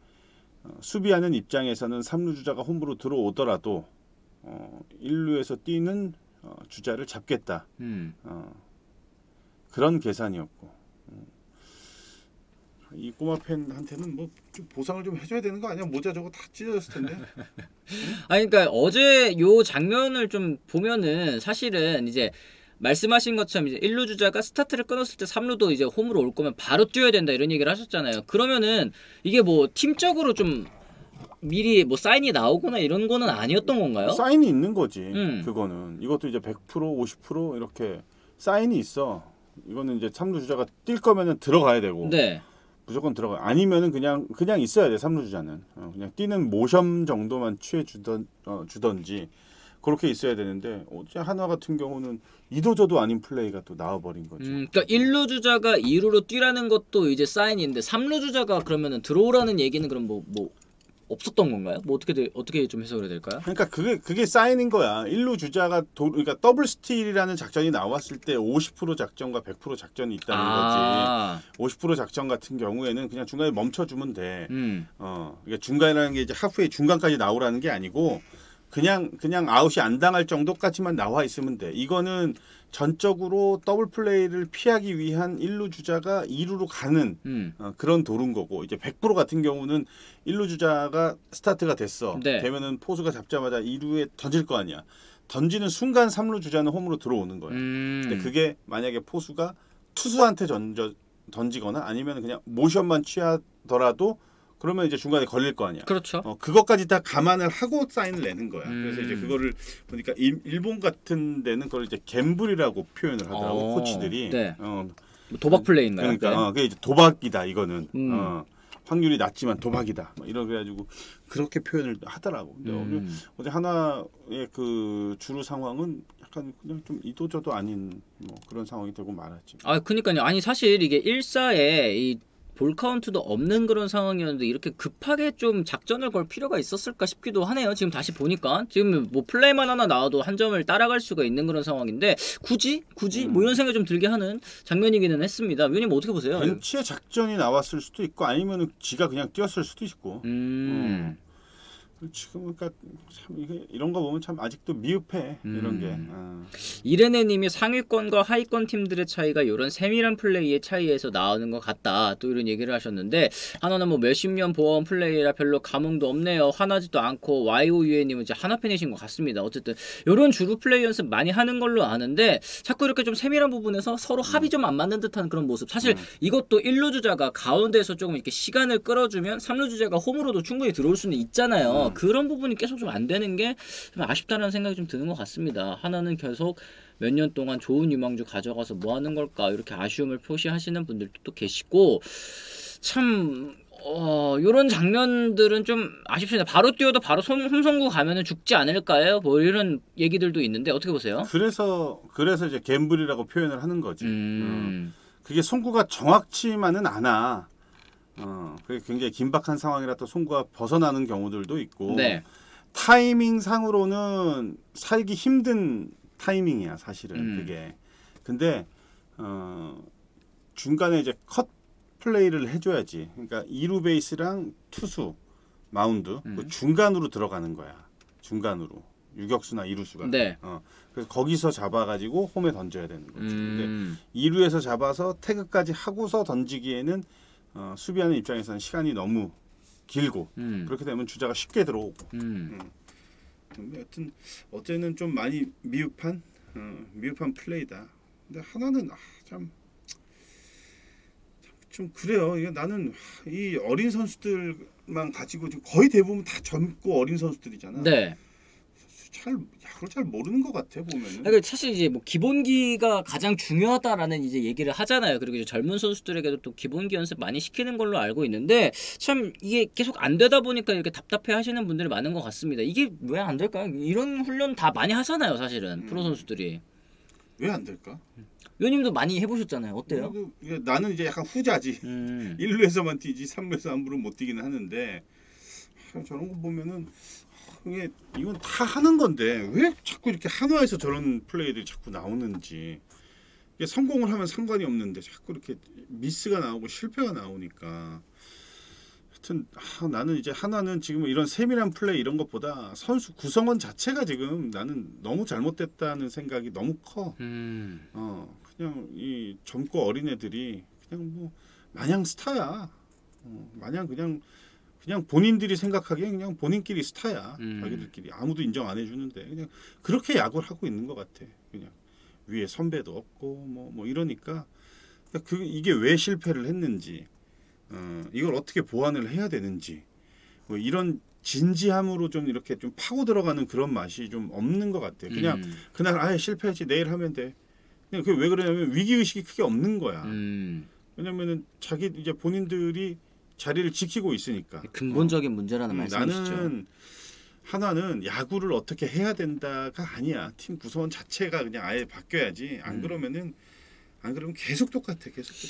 수비하는 입장에서는 3루 주자가 홈으로 들어오더라도 1루에서 뛰는 주자를 잡겠다. 그런 계산이었고 이 꼬마 팬한테는 뭐 좀 보상을 좀 해줘야 되는 거 아니야? 모자 저거 다 찢어졌을 텐데. 아니 그러니까 어제 요 장면을 좀 보면은 사실은 이제 말씀하신 것처럼 이제 1루 주자가 스타트를 끊었을 때 3루도 이제 홈으로 올 거면 바로 뛰어야 된다 이런 얘기를 하셨잖아요. 그러면은 이게 뭐 팀적으로 좀 미리 뭐 사인이 나오거나 이런 거는 아니었던 건가요? 사인이 있는 거지. 그거는 이것도 이제 100% 50% 이렇게 사인이 있어. 이거는 이제 3루 주자가 뛸 거면은 들어가야 되고. 네. 무조건 들어가. 아니면은 그냥 있어야 돼. 3루 주자는. 그냥 뛰는 모션 정도만 취해 주던지 그렇게 있어야 되는데 어제 하나 같은 경우는 이도저도 아닌 플레이가 또 나와버린 거죠. 그러니까 1루 주자가 2루로 뛰라는 것도 이제 사인인데 3루 주자가 그러면은 들어오라는 얘기는 그럼 뭐 없었던 건가요? 뭐 어떻게 좀 해석을 해야 될까요? 그러니까 그게 사인인 거야. 1루 주자가 그러니까 더블 스틸이라는 작전이 나왔을 때 50% 작전과 100% 작전이 있다는 거지. 50% 작전 같은 경우에는 그냥 중간에 멈춰주면 돼. 그러니까 중간이라는 게 이제 하프웨이 중간까지 나오라는 게 아니고 그냥 아웃이 안 당할 정도까지만 나와 있으면 돼. 이거는 전적으로 더블 플레이를 피하기 위한 1루 주자가 2루로 가는 그런 도루인 거고, 이제 100% 같은 경우는 1루 주자가 스타트가 됐어. 네. 되면은 포수가 잡자마자 2루에 던질 거 아니야. 던지는 순간 3루 주자는 홈으로 들어오는 거야. 근데 그게 만약에 포수가 투수한테 던지거나 아니면 그냥 모션만 취하더라도 그러면 이제 중간에 걸릴 거 아니야. 그렇죠. 그것까지 다 감안을 하고 사인을 내는 거야. 그래서 이제 그거를 보니까 일본 같은 데는 그걸 이제 갬블이라고 표현을 하더라고 코치들이. 네. 뭐 도박 플레이인가요? 그러니까 그게 이제 도박이다 이거는. 확률이 낮지만 도박이다. 뭐 이런 그래가지고 그렇게 표현을 하더라고. 근데 어제 하나의 그 주루 상황은 약간 그냥 좀 이도저도 아닌 뭐 그런 상황이 되고 말았지. 그러니까요. 아니 사실 이게 1사에 이 볼 카운트도 없는 그런 상황이었는데 이렇게 급하게 좀 작전을 걸 필요가 있었을까 싶기도 하네요. 지금 다시 보니까 지금 뭐 플레이만 하나 나와도 한 점을 따라갈 수가 있는 그런 상황인데 굳이 뭐 이런 생각이 좀 들게 하는 장면이기는 했습니다. 위원님 어떻게 보세요? 벤치에 작전이 나왔을 수도 있고 아니면은 지가 그냥 뛰었을 수도 있고. 지금 그러니까 참 이게 이런 거 보면 참 아직도 미흡해 이런 게. 이레네님이 상위권과 하위권 팀들의 차이가 이런 세밀한 플레이의 차이에서 나오는 것 같다. 또 이런 얘기를 하셨는데 하나는 뭐 몇십 년 보아온 플레이라 별로 감흥도 없네요. 화나지도 않고 YOUA님은 이제 하나 팬이신 것 같습니다. 어쨌든 이런 주루 플레이 연습 많이 하는 걸로 아는데 자꾸 이렇게 좀 세밀한 부분에서 서로 합이 좀 안 맞는 듯한 그런 모습. 사실 이것도 1루 주자가 가운데에서 조금 이렇게 시간을 끌어주면 3루 주자가 홈으로도 충분히 들어올 수는 있잖아요. 그런 부분이 계속 좀 안 되는 게 좀 아쉽다는 생각이 좀 드는 것 같습니다. 하나는 계속 몇 년 동안 좋은 유망주 가져가서 뭐 하는 걸까 이렇게 아쉬움을 표시하시는 분들도 또 계시고 참 요런 장면들은 좀 아쉽습니다. 바로 뛰어도 바로 홈송구 가면은 죽지 않을까요? 뭐 이런 얘기들도 있는데 어떻게 보세요? 그래서 이제 갬블이라고 표현을 하는 거지. 그게 송구가 정확치만은 않아. 그게 굉장히 긴박한 상황이라 또 송구가 벗어나는 경우들도 있고. 네. 타이밍 상으로는 살기 힘든 타이밍이야 사실은 그게. 근데 중간에 이제 컷 플레이를 해줘야지. 그러니까 2루 베이스랑 투수 마운드 그 중간으로 들어가는 거야. 중간으로 유격수나 2루수가. 네. 그래서 거기서 잡아가지고 홈에 던져야 되는 거지. 근데 2루에서 잡아서 태그까지 하고서 던지기에는 수비하는 입장에서는 시간이 너무 길고 그렇게 되면 주자가 쉽게 들어오고. 여튼 어제는 좀 많이 미흡한 플레이다. 근데 하나는 좀 그래요. 이게 나는 이 어린 선수들만 가지고 지금 거의 대부분 다 젊고 어린 선수들이잖아. 네. 야구를 잘 모르는 것 같아 보면은. 그러니까 사실 이제 뭐 기본기가 가장 중요하다라는 이제 얘기를 하잖아요. 그리고 이제 젊은 선수들에게도 또 기본기 연습 많이 시키는 걸로 알고 있는데 참 이게 계속 안 되다 보니까 이렇게 답답해하시는 분들이 많은 것 같습니다. 이게 왜 안 될까요? 이런 훈련 다 많이 하잖아요, 사실은 프로 선수들이. 왜 안 될까? 의원님도 많이 해보셨잖아요. 어때요? 나는 이제 약간 후자지. 1루에서만 뛰지 3루에서 함부로 못 뛰기는 하는데 저런 거 보면은 이건 다 하는 건데 왜 자꾸 이렇게 한화에서 저런 플레이들이 자꾸 나오는지. 이게 성공을 하면 상관이 없는데 자꾸 이렇게 미스가 나오고 실패가 나오니까. 하여튼 나는 이제 하나는 지금 이런 세밀한 플레이 이런 것보다 선수 구성원 자체가 지금 나는 너무 잘못됐다는 생각이 너무 커. 그냥 이 젊고 어린 애들이 그냥 뭐 마냥 스타야. 마냥 그냥 본인들이 생각하기엔 그냥 본인끼리 스타야. 자기들끼리 아무도 인정 안 해주는데 그냥 그렇게 야구를 하고 있는 것 같아. 그냥 위에 선배도 없고 뭐 이러니까 이게 왜 실패를 했는지, 이걸 어떻게 보완을 해야 되는지, 뭐 이런 진지함으로 좀 이렇게 좀 파고 들어가는 그런 맛이 좀 없는 것 같아. 그냥 그날 아예 실패했지 내일 하면 돼. 그냥 그게 왜 그러냐면 위기 의식이 크게 없는 거야. 왜냐면은 자기 이제 본인들이 자리를 지키고 있으니까. 근본적인 문제라는 말씀이시죠. 나는 하나는 야구를 어떻게 해야 된다가 아니야. 팀 구성원 자체가 그냥 아예 바뀌어야지. 안 그러면은 안 그러면 계속 똑같아.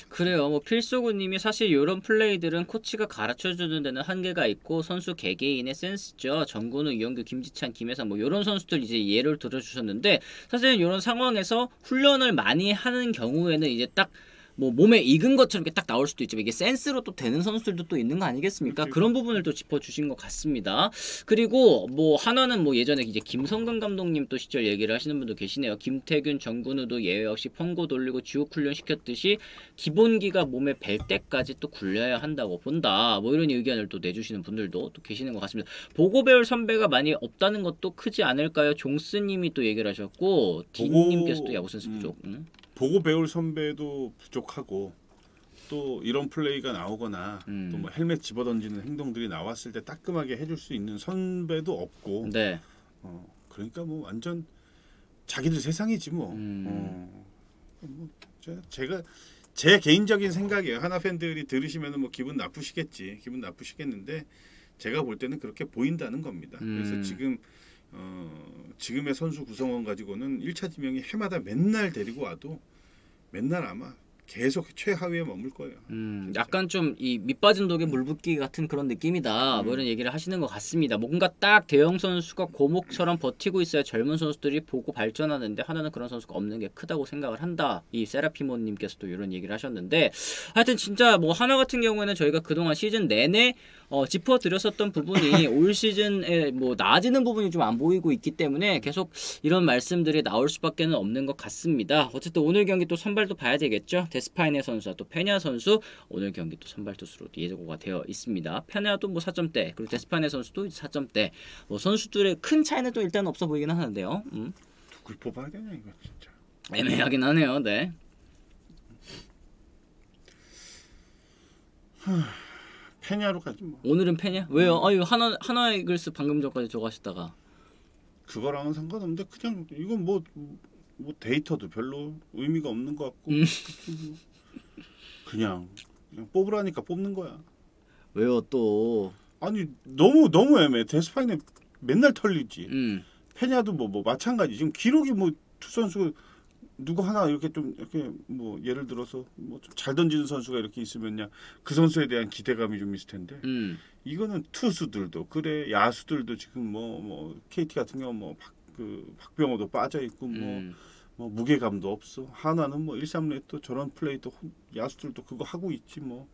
그래요. 뭐 필소구님이 사실 이런 플레이들은 코치가 가르쳐주는 데는 한계가 있고 선수 개개인의 센스죠. 정근우, 이영규, 김지찬, 김혜성 뭐 이런 선수들 이제 예를 들어주셨는데 사실 이런 상황에서 훈련을 많이 하는 경우에는 이제 딱 뭐 몸에 익은 것처럼 이렇게 딱 나올 수도 있지만 이게 센스로 또 되는 선수들도 또 있는 거 아니겠습니까? 그렇죠. 그런 부분을 또 짚어주신 것 같습니다. 그리고 뭐 한화는 뭐 예전에 이제 김성근 감독님 또 시절 얘기를 하시는 분도 계시네요. 김태균, 정근우도 예외 없이 펑고 돌리고 지옥 훈련 시켰듯이 기본기가 몸에 벨 때까지 또 굴려야 한다고 본다. 뭐 이런 의견을 또 내주시는 분들도 또 계시는 것 같습니다. 보고 배울 선배가 많이 없다는 것도 크지 않을까요? 종스님이 또 얘기를 하셨고 디님께서도 야구 센스 부족. 보고 배울 선배도 부족하고 또 이런 플레이가 나오거나 또 뭐 헬멧 집어던지는 행동들이 나왔을 때 따끔하게 해줄 수 있는 선배도 없고 네. 그러니까 뭐 완전 자기들 세상이지 뭐. 뭐 제가 제 개인적인 생각이에요. 하나 팬들이 들으시면은 뭐 기분 나쁘시겠는데 제가 볼 때는 그렇게 보인다는 겁니다. 그래서 지금의 선수 구성원 가지고는 1차 지명이 해마다 맨날 데리고 와도 맨날 아마 계속 최하위에 머물 거예요. 약간 좀 이 밑빠진 독에 물 붓기 같은 그런 느낌이다. 뭐 이런 얘기를 하시는 것 같습니다. 뭔가 딱 대형 선수가 고목처럼 버티고 있어야 젊은 선수들이 보고 발전하는데 하나는 그런 선수가 없는 게 크다고 생각을 한다. 이 세라피모님께서도 이런 얘기를 하셨는데 하여튼 진짜 뭐 하나 같은 경우에는 저희가 그동안 시즌 내내 짚어드렸었던 부분이 올 시즌에 뭐 나아지는 부분이 좀 안 보이고 있기 때문에 계속 이런 말씀들이 나올 수밖에 없는 것 같습니다. 어쨌든 오늘 경기 또 선발도 봐야 되겠죠. 데스파이네 선수와 또 페냐 선수 오늘 경기 또 선발 투수로 예고가 되어 있습니다. 페냐도 뭐 4점대 그리고 데스파이네 선수도 4점대 뭐 선수들의 큰 차이는 또 일단 없어 보이긴 하는데요. 누굴 뽑아야 되냐 이거 진짜. 애매하긴 하네요. 네. 페냐로 가지 뭐. 오늘은 페냐? 왜요? 아유 하나 이글스 방금 전까지 저거 하시다가 그거랑은 상관없는데 그냥 이건 뭐 데이터도 별로 의미가 없는 것 같고 그냥 뽑으라니까 뽑는 거야. 왜요 또? 아니 너무 애매해. 데스파이네 맨날 털리지. 페냐도 뭐 마찬가지. 지금 기록이 뭐 두 선수 누구 하나 이렇게 뭐 예를 들어서 뭐 좀 잘 던지는 선수가 이렇게 있으면야 그 선수에 대한 기대감이 좀 있을 텐데 이거는 투수들도 그래 야수들도 지금 뭐 KT 같은 경우 뭐 박병호도 빠져 있고 뭐 무게감도 없어. 하나는 뭐 1-3루 또 저런 플레이도 야수들도 그거 하고 있지 뭐.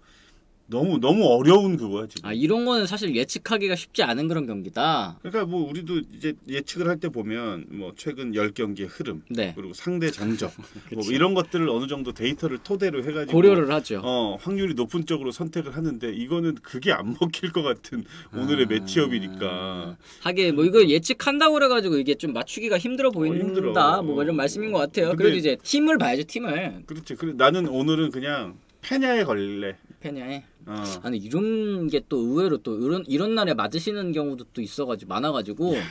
너무 어려운 그거야 지금. 아 이런 거는 사실 예측하기가 쉽지 않은 그런 경기다. 그러니까 뭐 우리도 이제 예측을 할 때 보면 뭐 최근 10경기의 흐름 네. 그리고 상대 장점 뭐 이런 것들을 어느 정도 데이터를 토대로 해가지고 고려를 하죠. 확률이 높은 쪽으로 선택을 하는데 이거는 그게 안 먹힐 것 같은 오늘의 매치업이니까. 하긴 뭐 이거 예측한다고 그래가지고 이게 좀 맞추기가 힘들어 보인다. 힘들어. 뭐 이런 말씀인 것 같아요. 그래도 이제 팀을 봐야죠 팀을. 그렇지. 그래 나는 오늘은 그냥 페냐에 걸릴래. 페냐에. 아니 이런 게 또 의외로 또 이런 날에 맞으시는 경우도 또 있어가지고 많아가지고. 야,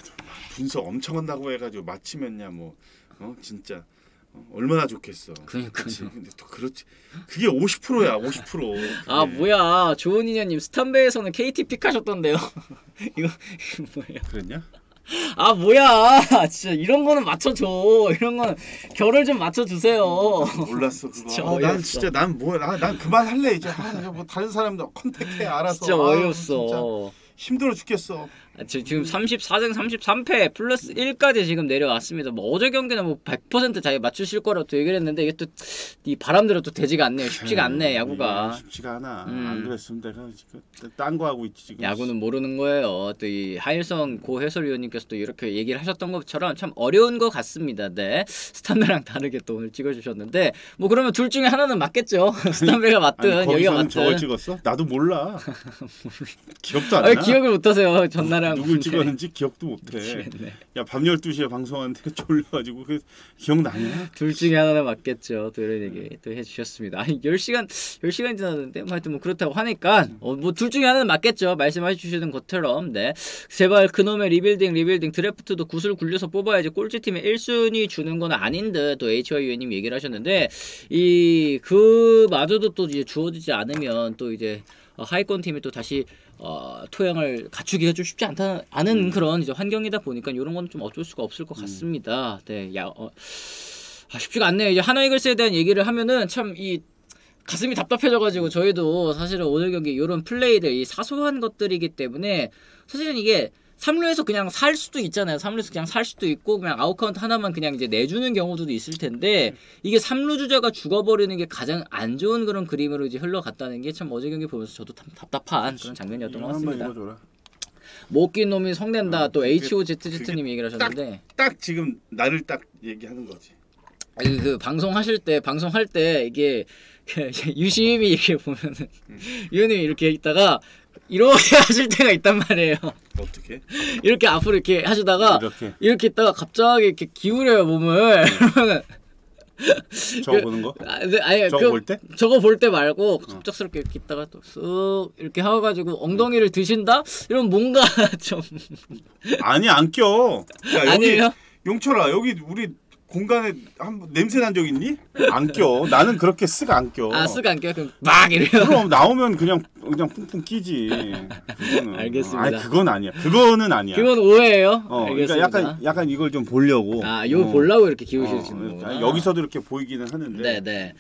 분석 엄청 한다고 해가지고 맞히면야 뭐 진짜 얼마나 좋겠어. 그러니까요. 근데 또 그렇지. 그게 50%야 50%. 아 뭐야 좋은 인연님 스탄배에서는 KT 픽하셨던데요. 이거 뭐예요? 그랬냐? 아 뭐야 진짜 이런 거는 맞춰줘. 이런 건 결을 좀 맞춰주세요. 몰랐어 그거. 난 진짜 난 그만할래 이제. 뭐 다른 사람들 컨택해 알아서. 진짜 어이없어. 진짜 힘들어 죽겠어. 지금 34등 33패 플러스 1까지 지금 내려왔습니다. 뭐 어제 경기는 뭐 100% 자기 맞추실 거라고 또 얘기를 했는데 이게 또 이 바람대로 또 되지가 않네요. 쉽지가 않네 야구가. 쉽지가 않아. 안 그랬으면 내가 지금 딴 거 하고 있지 지금. 야구는 모르는 거예요. 또 이 하일성 고 해설위원님께서도 이렇게 얘기를 하셨던 것처럼 참 어려운 것 같습니다. 네. 스탄배랑 다르게 또 오늘 찍어주셨는데 뭐 그러면 둘 중에 하나는 맞겠죠. 스탄배가 맞든 여기가 맞든. 저걸 찍었어? 나도 몰라. 기억도 안 나. 기억을 못하세요. 전날랑 누굴 찍었는지 기억도 못해. 야 밤 12시에 방송하는데 졸려가지고 기억나냐? 둘 중에 하나는 맞겠죠. 또 이런 얘기 또 해주셨습니다. 아니 10시간 지났는데 뭐 하여튼 뭐 그렇다고 하니까 뭐 둘 중에 하나는 맞겠죠. 말씀해 주시는 것처럼. 네. 제발 그놈의 리빌딩 드래프트도 구슬 굴려서 뽑아야지 꼴찌팀에 1순위 주는 건 아닌 듯 또 HY 위원님 얘기를 하셨는데 그마저도 또 이제 주어지지 않으면 또 이제 하위권 팀이 또 다시 토양을 갖추기가 좀 쉽지 않은 그런 이제 환경이다 보니까 이런 건 좀 어쩔 수가 없을 것 같습니다. 네, 쉽지가 않네요. 이제 하나이글스에 대한 얘기를 하면은 참 이 가슴이 답답해져가지고 저희도 사실은 오늘 경기 이런 플레이들 이 사소한 것들이기 때문에 사실은 이게 3루에서 그냥 살 수도 있잖아요. 3루에서 그냥 살 수도 있고 그냥 아웃카운트 하나만 그냥 이제 내주는 경우도 있을 텐데 이게 3루 주자가 죽어버리는 게 가장 안 좋은 그런 그림으로 이제 흘러갔다는 게 참 어제 경기 보면서 저도 답답한 그런 장면이었던 것 같습니다. 못 낀 놈이 성낸다. 또 HOZZ님 얘기를 하셨는데 딱 지금 나를 딱 얘기하는 거지. 그 방송할 때 이게 유심히 이렇게 보면은 위원님이 이렇게 있다가 이렇게 하실 때가 있단 말이에요. 어떻게? 이렇게 앞으로 이렇게 하시다가 이렇게 있다가 갑자기 이렇게 기울여요 몸을. 저거 보는 거? 아니 저거 볼 때? 저거 볼 때 말고 갑작스럽게 이렇게 있다가 또 쓱 이렇게 하가지고 엉덩이를 드신다? 이러면 뭔가 좀 아니 안 껴. 야, 여기, 아니에요? 용철아 여기 우리 공간에 한 냄새 난 적 있니? 안 껴. 나는 그렇게 쓱 안 껴. 쓱 안 껴요? 그럼 막 이래요? 그럼 나오면 그냥 쿵쿵 끼지. 그거는. 알겠습니다. 아니 그건 아니야. 그거는 아니야. 그건 오해예요. 그러니까 알겠습니다. 약간 이걸 좀 보려고. 이거 보려고 이렇게 기우시는 거구나. 여기서도 이렇게 보이기는 하는데. 네네.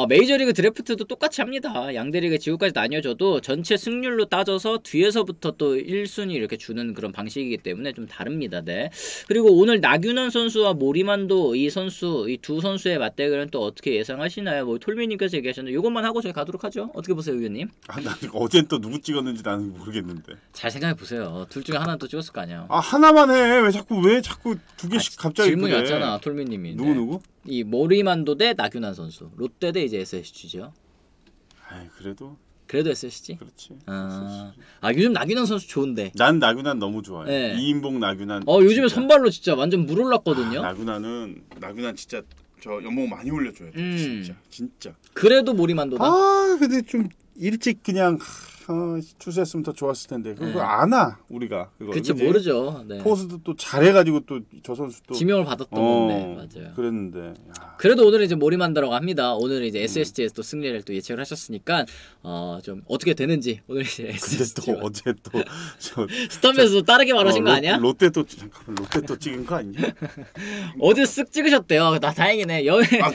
메이저리그 드래프트도 똑같이 합니다. 양대리가 지구까지 나뉘어져도 전체 승률로 따져서 뒤에서부터 또 1순위 이렇게 주는 그런 방식이기 때문에 좀 다릅니다. 네. 그리고 오늘 나균원 선수와 모리만도 이 두 선수의 맞대결은 또 어떻게 예상하시나요? 뭐 톨미님께서 얘기하셨는데 이것만 하고 저희 가도록 하죠. 어떻게 보세요, 의원님? 나 어젠 또 누구 찍었는지 나는 모르겠는데. 잘 생각해 보세요. 둘 중에 하나는 또 찍었을 거 아니야. 하나만 해. 왜 자꾸 두 개씩 갑자기 질문이 그래. 왔잖아, 톨미님이. 누구? 이 모리만도 대 나균환 선수. 롯데 대 이제 SSG죠. 그래도 SSG? 그렇지. 요즘 나균환 선수 좋은데. 난 나균환 너무 좋아해. 네. 이인봉 나균환. 요즘에 선발로 진짜 완전 물 올랐거든요. 나균환 진짜 저 연봉 많이 올려줘야 돼. 진짜. 그래도 모리만도다. 근데 좀 일찍 그냥 추수했으면 더 좋았을 텐데 그거 안 와 우리가. 그치 모르죠. 네. 포스도 또 잘해가지고 또 저 선수 또 지명을 받았던 건데 맞아요. 그랬는데. 그래도 오늘 이제 모리만다라고 합니다. 오늘 이제 SSG에서 또 승리를 또 예측을 하셨으니까 좀 어떻게 되는지 오늘 이제 SSG. 근데 또 어제 또 스타면서 다르게 말하신 거 아니야? 롯데 또 찍은 거 아니냐? 어제 쓱 찍으셨대요. 나 다행이네.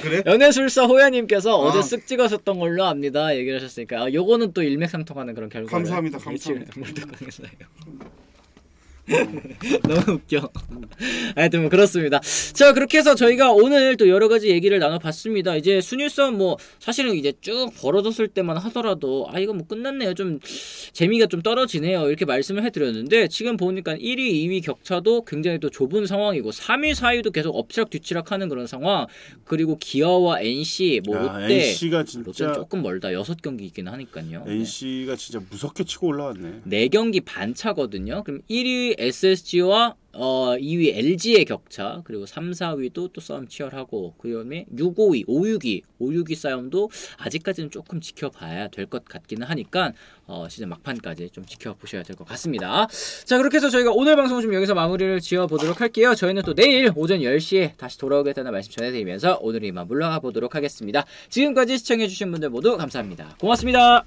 그래? 연애술사 호야님께서 어제 쓱 찍으셨던 걸로 압니다. 얘기를 하셨으니까 요거는 또 일맥상통하는 그런 결과를 감사합니다. 너무 웃겨. 하여튼 뭐 그렇습니다. 자, 그렇게 해서 저희가 오늘 또 여러 가지 얘기를 나눠봤습니다. 이제 순위 싸움 뭐 사실은 이제 쭉 벌어졌을 때만 하더라도 이거 뭐 끝났네요. 좀 재미가 좀 떨어지네요. 이렇게 말씀을 해드렸는데 지금 보니까 1위, 2위 격차도 굉장히 또 좁은 상황이고 3위, 4위도 계속 엎치락뒤치락하는 그런 상황. 그리고 기아와 NC, 뭐 롯데, NC가 진짜 롯데는 조금 멀다. 6경기 있긴 하니까요. NC가 진짜 무섭게 치고 올라왔네. 4경기 반 차거든요. 그럼 1위 SSG와 2위 LG의 격차, 그리고 3, 4위도 또 싸움 치열하고, 그 다음에 6, 5위, 5, 6위 싸움도 아직까지는 조금 지켜봐야 될 것 같기는 하니까 시즌 막판까지 좀 지켜보셔야 될 것 같습니다. 자, 그렇게 해서 저희가 오늘 방송은 좀 여기서 마무리를 지어보도록 할게요. 저희는 또 내일 오전 10시에 다시 돌아오겠다는 말씀 전해드리면서 오늘 이만 물러가 보도록 하겠습니다. 지금까지 시청해주신 분들 모두 감사합니다. 고맙습니다.